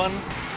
52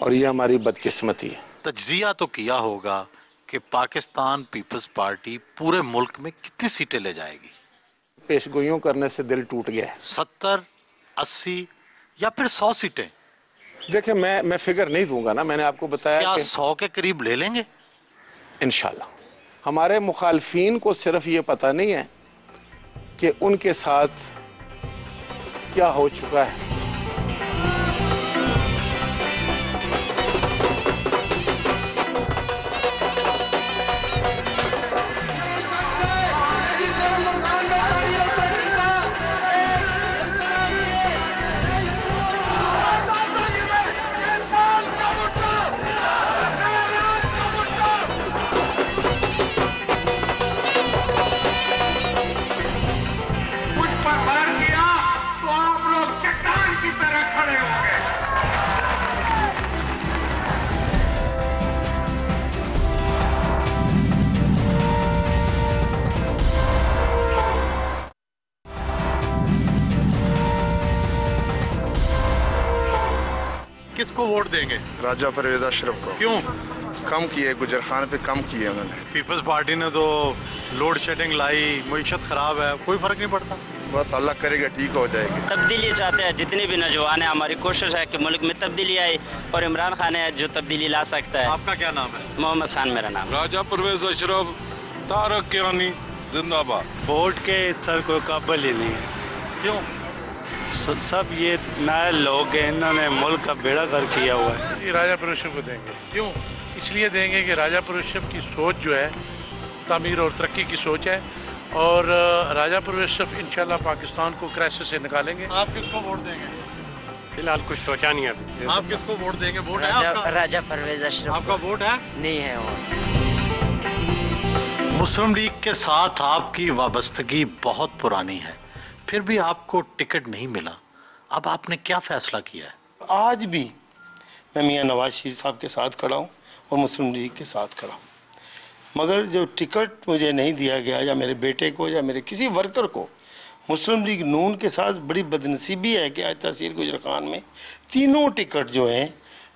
اور یہ ہماری بدقسمتی ہے. تجزیہ تو کیا ہوگا کہ پاکستان پیپلز پارٹی پورے ملک میں کتنی سیٹیں لے جائے گی؟ پیشگوئیوں کرنے سے دل ٹوٹ گیا ہے. 70، 80 یا پھر 100 سیٹیں؟ دیکھیں میں فگر نہیں دوں گا نا. میں نے آپ کو بتایا کیا کہ 100 کے قریب لے لیں گے؟ انشاءاللہ. ہمارے مخالفین کو صرف یہ پتہ نہیں ہے کہ ان کے ساتھ کیا ہو چکا ہے. کس کو ووٹ دیں گے؟ راجہ پرویز اشرف کو. کیوں؟ کم کیے گجر خان پہ کم کیے انہوں نے. پیپلز پارٹی نے تو لوڈ شیڈنگ لائی، معیشت خراب ہے، کوئی فرق نہیں پڑتا. بس اللہ کرے گا ٹھیک ہو جائے گی. تبدیلی چاہتے ہیں جتنے بھی نوجوان ہیں. ہماری کوشش ہے کہ ملک میں تبدیلی آئے اور عمران خان ہے جو تبدیلی لا سکتا ہے. آپ کا کیا نام ہے؟ محمد خان میرا نام. راجہ پرویز اشرف، طارق کیانی زندہ باد. ووٹ کے سر کوئی قابل ہی نہیں ہے. کیوں؟ سب یہ نئے لوگ ہیں، انہوں نے ملک کا بیڑا گھر کیا ہوا ہے. یہ راجہ پرویز کو دیں گے. کیوں؟ اس لیے دیں گے کہ راجہ پرویز کی سوچ جو ہے تعمیر اور ترقی کی سوچ ہے، اور راجہ پرویز انشاءاللہ پاکستان کو کرائسس سے نکالیں گے. آپ کس کو ووٹ دیں گے؟ فی الحال کچھ سوچا نہیں ہے. آپ کس کو ووٹ دیں گے؟ ووٹ ہے آپ کا؟ راجہ پرویز اشرف. آپ کا ووٹ ہے؟ نہیں ہے وہ. مسلم لیگ کے ساتھ آپ کی وابستگی بہت پرانی ہے، پھر بھی آپ کو ٹکٹ نہیں ملا. اب آپ نے کیا فیصلہ کیا ہے؟ آج بھی میں میاں نواز شریف صاحب کے ساتھ کھڑا ہوں اور مسلم لیگ کے ساتھ کھڑا ہوں، مگر جو ٹکٹ مجھے نہیں دیا گیا یا میرے بیٹے کو یا میرے کسی ورکر کو، مسلم لیگ نون کے ساتھ بڑی بدنصیبی ہے کہ آج تحصیل گجر خان میں تینوں ٹکٹ جو ہیں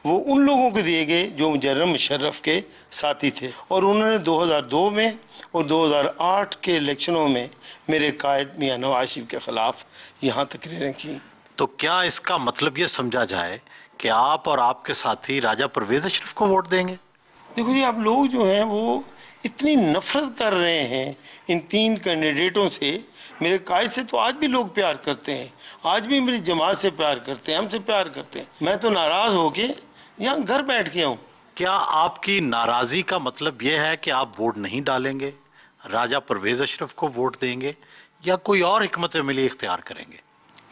وہ ان لوگوں کو دیے گئے جو مجرم مشرف کے ساتھی تھے، اور انہوں نے 2002 میں اور 2008 کے الیکشنوں میں میرے قائد میاں نواز شریف کے خلاف یہاں تقریریں کی. تو کیا اس کا مطلب یہ سمجھا جائے کہ آپ اور آپ کے ساتھی راجہ پرویز اشرف کو ووٹ دیں گے؟ دیکھو جی، آپ لوگ جو ہیں وہ اتنی نفرت کر رہے ہیں ان تین کینڈیڈیٹوں سے. میرے قائد سے تو آج بھی لوگ پیار کرتے ہیں، آج بھی میری جماعت سے پیار کرتے ہیں، ہم سے پیار کرتے ہیں. میں تو ناراض ہو کے یہاں گھر بیٹھ گیا ہوں. کیا آپ کی ناراضی کا مطلب یہ ہے کہ آپ ووٹ نہیں ڈالیں گے، راجہ پرویز اشرف کو ووٹ دیں گے، یا کوئی اور حکمت عملی اختیار کریں گے؟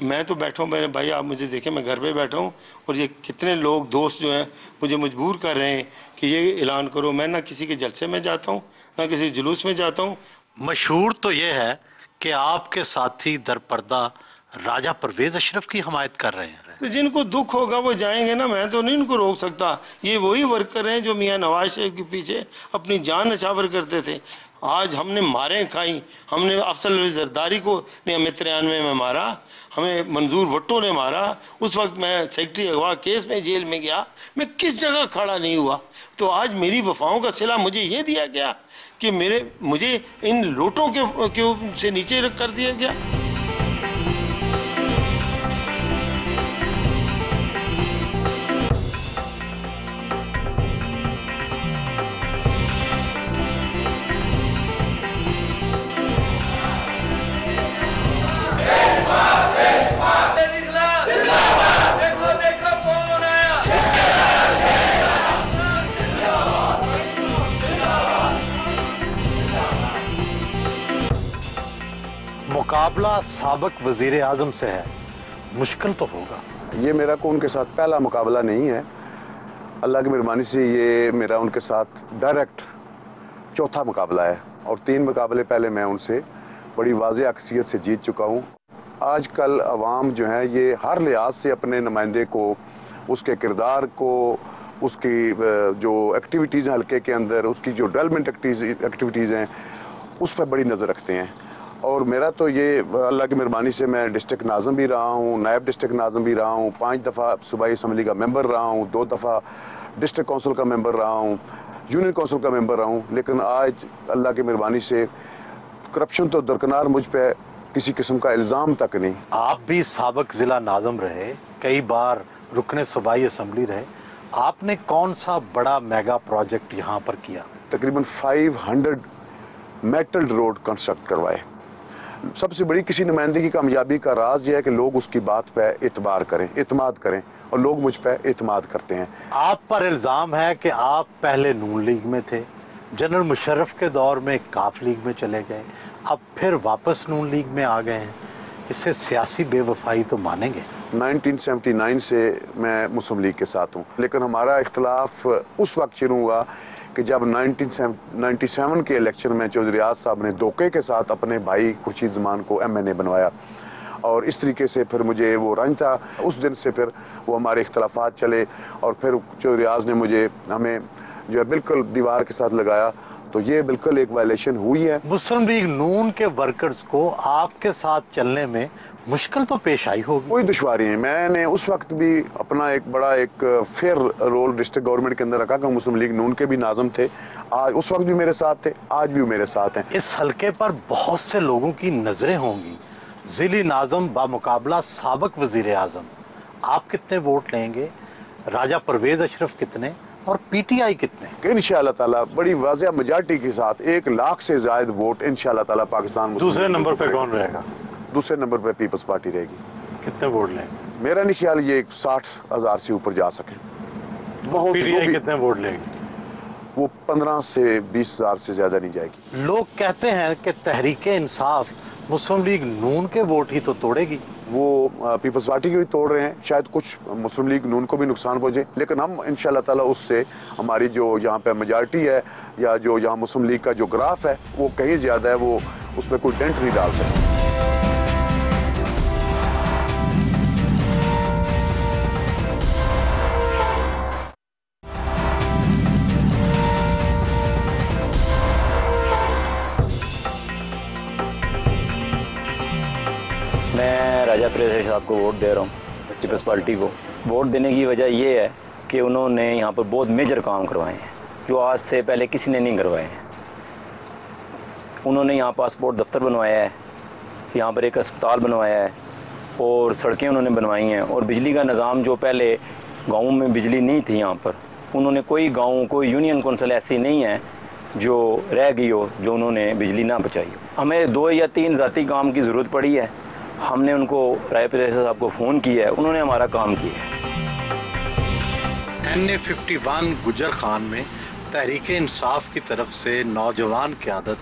میں تو بیٹھا ہوں میرے بھائی، آپ مجھے دیکھیں میں گھر پہ بیٹھا ہوں، اور یہ کتنے لوگ دوست جو ہیں مجھے مجبور کر رہے ہیں کہ یہ اعلان کرو. میں نہ کسی کے جلسے میں جاتا ہوں نہ کسی جلوس میں جاتا ہوں. مشہور تو یہ ہے کہ آپ کے ساتھی درپردہ راجہ پرویز اشرف کی حمایت کر رہے ہیں. تو جن کو دکھ ہوگا وہ جائیں گے نا، میں تو نہیں ان کو روک سکتا. یہ وہی ورکر ہیں جو میاں نواز شریف کے پیچھے اپنی جان نچھاور کرتے تھے. آج ہم نے ماریں کھائیں. ہم نے افضل علی زرداری کو نے ہمیں 93 میں مارا، ہمیں منظور بھٹو نے مارا. اس وقت میں سیکٹری اغوا کیس میں جیل میں گیا، میں کس جگہ کھڑا نہیں ہوا. تو آج میری وفاؤں کا صلہ مجھے یہ دیا گیا کہ مجھے ان لوٹوں کے سے نیچے کر دیا گیا. مقابلہ سابق وزیر اعظم سے ہے، مشکل تو ہوگا. یہ میرا کو ان کے ساتھ پہلا مقابلہ نہیں ہے. اللہ کی مہربانی سے یہ میرا ان کے ساتھ ڈائریکٹ چوتھا مقابلہ ہے، اور 3 مقابلے پہلے میں ان سے بڑی واضح اکثریت سے جیت چکا ہوں. آج کل عوام جو ہے یہ ہر لحاظ سے اپنے نمائندے کو، اس کے کردار کو، اس کی جو ایکٹیویٹیز ہیں حلقے کے اندر، اس کی جو ڈیولپمنٹ ایکٹیویٹیز ہیں، اس پر بڑی نظر رکھتے ہیں. اور میرا تو یہ اللہ کی مہربانی سے میں ڈسٹرکٹ ناظم بھی رہا ہوں، نائب ڈسٹرکٹ ناظم بھی رہا ہوں، 5 دفعہ صوبائی اسمبلی کا ممبر رہا ہوں، 2 دفعہ ڈسٹرکٹ کونسل کا ممبر رہا ہوں، یونین کونسل کا ممبر رہا ہوں، لیکن آج اللہ کی مہربانی سے کرپشن تو درکنار، مجھ پہ کسی قسم کا الزام تک نہیں۔ آپ بھی سابق ضلع ناظم رہے، کئی بار رکن صوبائی اسمبلی رہے، آپ نے کون سا بڑا میگا پروجیکٹ یہاں پر کیا؟ تقریباً 500 میٹل روڈ کنسٹرکٹ کروائے۔ سب سے بڑی کسی نمائندگی کی کامیابی کا راز یہ ہے کہ لوگ اس کی بات پہ اعتماد کریں اور لوگ مجھ پہ اعتماد کرتے ہیں۔ آپ پر الزام ہے کہ آپ پہلے نون لیگ میں تھے، جنرل مشرف کے دور میں کاف لیگ میں چلے گئے، اب پھر واپس نون لیگ میں آ گئے ہیں، اس سے سیاسی بے وفائی تو مانیں گے؟ 1979 سے میں مسلم لیگ کے ساتھ ہوں، لیکن ہمارا اختلاف اس وقت شروع ہوا کہ جب 1997 کے الیکشن میں چودھری ریاض صاحب نے دھوکے کے ساتھ اپنے بھائی خورشید زمان کو MNA بنوایا، اور اس طریقے سے پھر مجھے وہ رنج تھا۔ اس دن سے پھر وہ ہمارے اختلافات چلے، اور پھر چودھری ریاض نے ہمیں جو ہے بالکل دیوار کے ساتھ لگایا، تو یہ بالکل ایک وائلیشن ہوئی ہے۔ مسلم لیگ نون کے ورکرز کو آپ کے ساتھ چلنے میں مشکل تو پیش آئی ہوگی؟ کوئی دشواری نہیں، میں نے اس وقت بھی اپنا ایک بڑا فیئر رول ڈسٹرکٹ گورنمنٹ کے اندر رکھا کہ مسلم لیگ نون کے بھی ناظم تھے، آج اس وقت بھی میرے ساتھ تھے، آج بھی میرے ساتھ ہیں۔ اس حلقے پر بہت سے لوگوں کی نظریں ہوں گی، ضلعی ناظم بمقابلہ سابق وزیر اعظم، آپ کتنے ووٹ لیں گے؟ راجہ پرویز اشرف کتنے اور PTI کتنے؟ انشاءاللہ تعالیٰ بڑی واضح میجارٹی کے ساتھ 1 لاکھ سے زائد ووٹ انشاءاللہ تعالیٰ پاکستان۔ دوسرے نمبر پہ کون رہے گا؟ دوسرے نمبر پہ پیپلز پارٹی رہے گی۔ کتنے ووٹ لیں گے؟ میرا نہیں خیال یہ 60,000 سے اوپر جا سکے۔ PTI کتنے ووٹ لے گی؟ وہ 15 سے 20,000 سے زیادہ نہیں جائے گی۔ لوگ کہتے ہیں کہ تحریک انصاف مسلم لیگ نون کے ووٹ ہی تو توڑے گی۔ وہ پیپلز پارٹی کے بھی توڑ رہے ہیں، شاید کچھ مسلم لیگ نون کو بھی نقصان پہنچے، لیکن ہم انشاءاللہ تعالیٰ اس سے ہماری جو یہاں پہ میجارٹی ہے یا جو یہاں مسلم لیگ کا جو گراف ہے وہ کہیں زیادہ ہے، وہ اس پہ کوئی ڈینٹ نہیں ڈال سکتے۔ میں راجہ پرویز صاحب کو ووٹ دے رہا ہوں، پیپلز پارٹی کو۔ ووٹ دینے کی وجہ یہ ہے کہ انہوں نے یہاں پر بہت میجر کام کروائے ہیں جو آج سے پہلے کسی نے نہیں کروائے ہیں۔ انہوں نے یہاں پاسپورٹ دفتر بنوایا ہے، یہاں پر ایک اسپتال بنوایا ہے، اور سڑکیں انہوں نے بنوائی ہیں، اور بجلی کا نظام جو پہلے گاؤں میں بجلی نہیں تھی یہاں پر، انہوں نے کوئی گاؤں کوئی یونین کونسل ایسی نہیں ہے جو رہ گئی ہو جو انہوں نے بجلی نہ پہنچائی ہو۔ ہمیں 2 یا 3 ذاتی کام کی ضرورت پڑی ہے، ہم نے ان کو راجہ پرویز صاحب کو فون کیا ہے، انہوں نے ہمارا کام کیا ہے۔ NA51 گجر خان میں تحریک انصاف کی طرف سے نوجوان قیادت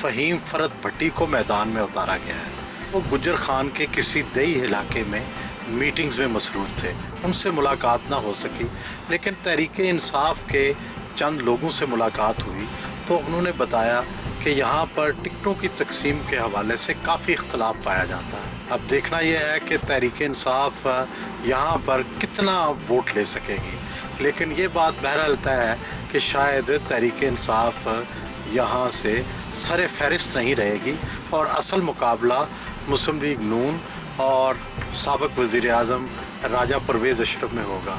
فہیم فرد بھٹی کو میدان میں اتارا گیا ہے۔ وہ گجر خان کے کسی دیہی علاقے میں میٹنگز میں مصروف تھے، ان سے ملاقات نہ ہو سکی، لیکن تحریک انصاف کے چند لوگوں سے ملاقات ہوئی تو انہوں نے بتایا کہ یہاں پر ٹکٹوں کی تقسیم کے حوالے سے کافی اختلاف پایا جاتا ہے۔ اب دیکھنا یہ ہے کہ تحریک انصاف یہاں پر کتنا ووٹ لے سکے گی، لیکن یہ بات بہرحال طے ہے کہ شاید تحریک انصاف یہاں سے سر فہرست نہیں رہے گی، اور اصل مقابلہ مسلم لیگ نون اور سابق وزیر اعظم راجہ پرویز اشرف میں ہوگا۔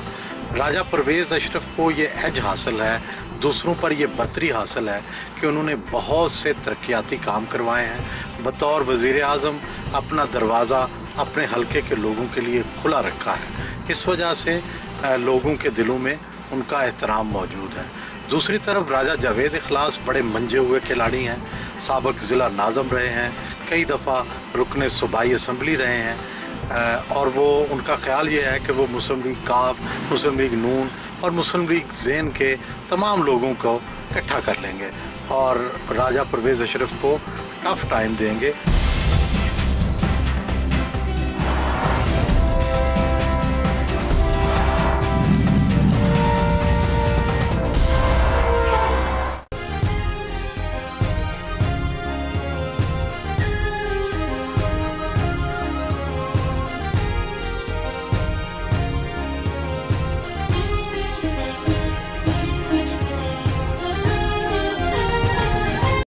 راجہ پرویز اشرف کو یہ ایج حاصل ہے، دوسروں پر یہ برتری حاصل ہے کہ انہوں نے بہت سے ترقیاتی کام کروائے ہیں۔ بطور وزیر اعظم اپنا دروازہ اپنے حلقے کے لوگوں کے لیے کھلا رکھا ہے، اس وجہ سے لوگوں کے دلوں میں ان کا احترام موجود ہے۔ دوسری طرف راجہ جاوید اخلاص بڑے منجے ہوئے کھلاڑی ہیں، سابق ضلع ناظم رہے ہیں، کئی دفعہ رکن صوبائی اسمبلی رہے ہیں، اور وہ ان کا خیال یہ ہے کہ وہ مسلم لیگ کاف، مسلم لیگ نون اور مسلم لیگ زین کے تمام لوگوں کو اکٹھا کر لیں گے اور راجہ پرویز اشرف کو ٹف ٹائم دیں گے۔